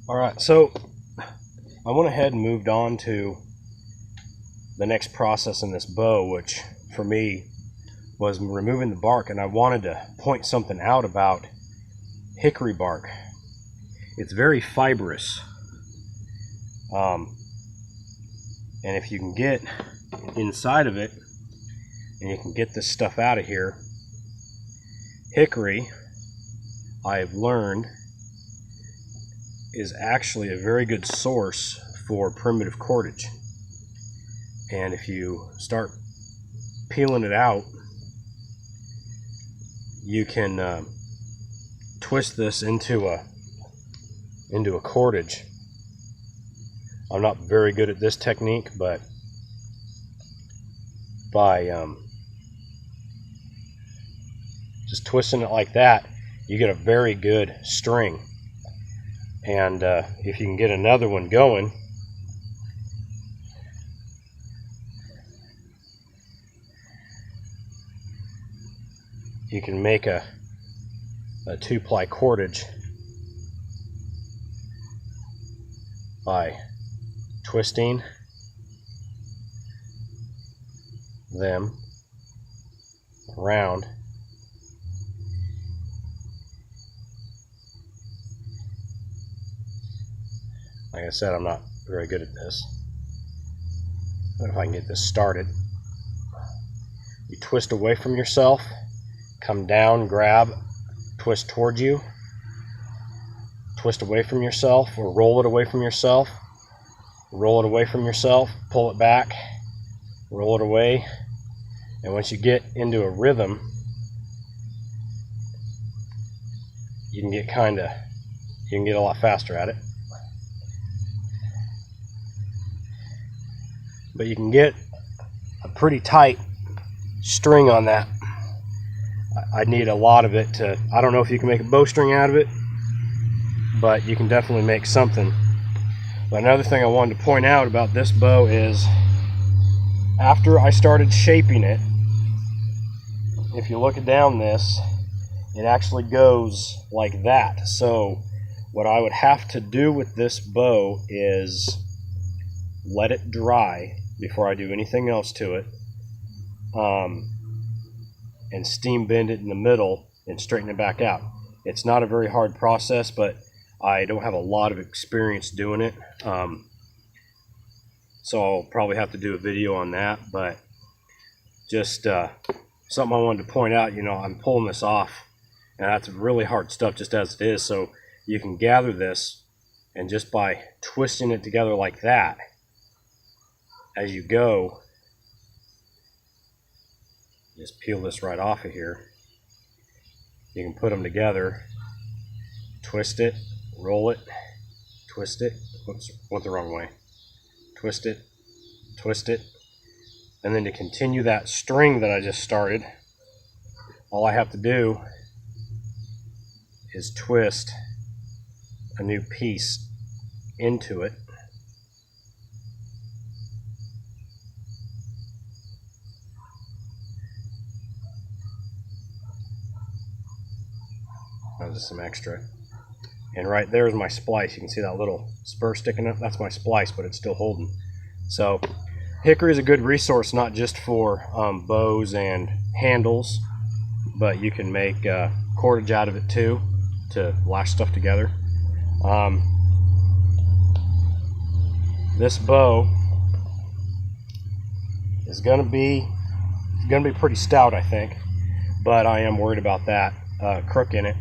Alright, so I went ahead and moved on to the next process in this bow, which for me was removing the bark, and I wanted to point something out about hickory bark. It's very fibrous, and if you can get inside of it and you can get this stuff out of here, hickory, I've learned, is actually a very good source for primitive cordage. And if you start peeling it out, you can twist this into a cordage. I'm not very good at this technique, but by just twisting it like that, you get a very good string. And if you can get another one going, you can make a 2-ply cordage by twisting them around. Like I said, I'm not very good at this, but if I can get this started, you twist away from yourself, come down, grab, twist towards you, twist away from yourself, or roll it away from yourself, roll it away from yourself, pull it back, roll it away, and once you get into a rhythm, you can get a lot faster at it. But you can get a pretty tight string on that. I'd need a lot of it to, I don't know if you can make a bowstring out of it, but you can definitely make something. But another thing I wanted to point out about this bow is, after I started shaping it, if you look down this, it actually goes like that. So what I would have to do with this bow is let it dry before I do anything else to it, and steam bend it in the middle and straighten it back out. It's not a very hard process, but I don't have a lot of experience doing it, so I'll probably have to do a video on that. But just something I wanted to point out, I'm pulling this off, and that's really hard stuff just as it is. So you can gather this, and just by twisting it together like that as you go, just peel this right off of here. You can put them together, twist it, roll it, twist it, whoops, went the wrong way, twist it, and then to continue that string that I just started, all I have to do is twist a new piece into it. Just some extra, and right there is my splice. You can see that little spur sticking up. That's my splice, but it's still holding. So hickory is a good resource, not just for bows and handles, but you can make cordage out of it too, to lash stuff together. This bow is gonna be pretty stout, I think, but I am worried about that crook in it.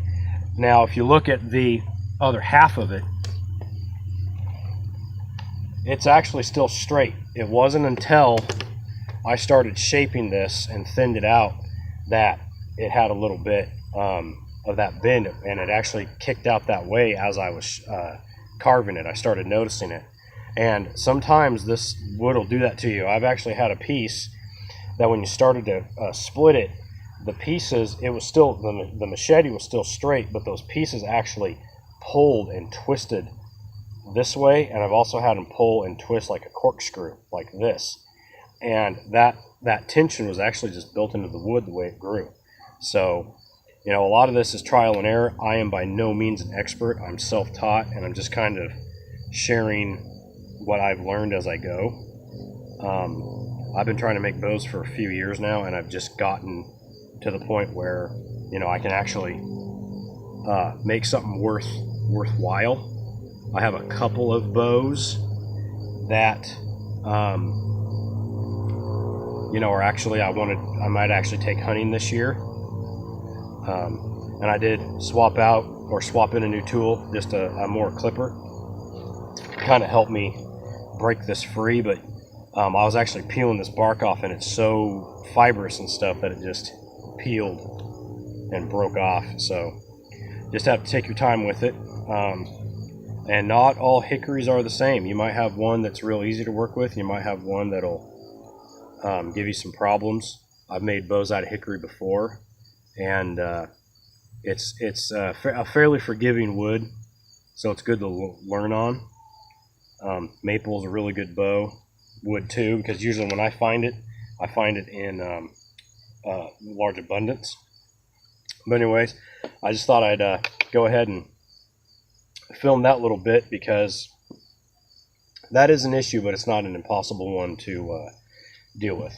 Now, if you look at the other half of it, it's actually still straight. It wasn't until I started shaping this and thinned it out that it had a little bit of that bend, and it actually kicked out that way as I was carving it. I started noticing it, and sometimes this wood will do that to you. I've actually had a piece that when you started to split it, the pieces, it was still, the machete was still straight, but those pieces actually pulled and twisted this way, and I've also had them pull and twist like a corkscrew, like this. And that tension was actually just built into the wood the way it grew. So You know, a lot of this is trial and error. I am by no means an expert. I'm self-taught, and I'm just kind of sharing what I've learned as I go. I've been trying to make bows for a few years now, and I've just gotten to the point where, you know, I can actually make something worthwhile. I have a couple of bows that, you know, are actually, I might actually take hunting this year. And I did swap in a new tool, just a more clipper, kind of helped me break this free. But I was actually peeling this bark off, and it's so fibrous and stuff that it just peeled and broke off. So just have to take your time with it. And not all hickories are the same. You might have one that's real easy to work with. You might have one that'll give you some problems. I've made bows out of hickory before, and it's a fairly forgiving wood, so it's good to learn on. Maple is a really good bow wood too, because usually when I find it in large abundance. But anyways, I just thought I'd go ahead and film that little bit, because that is an issue, but it's not an impossible one to deal with.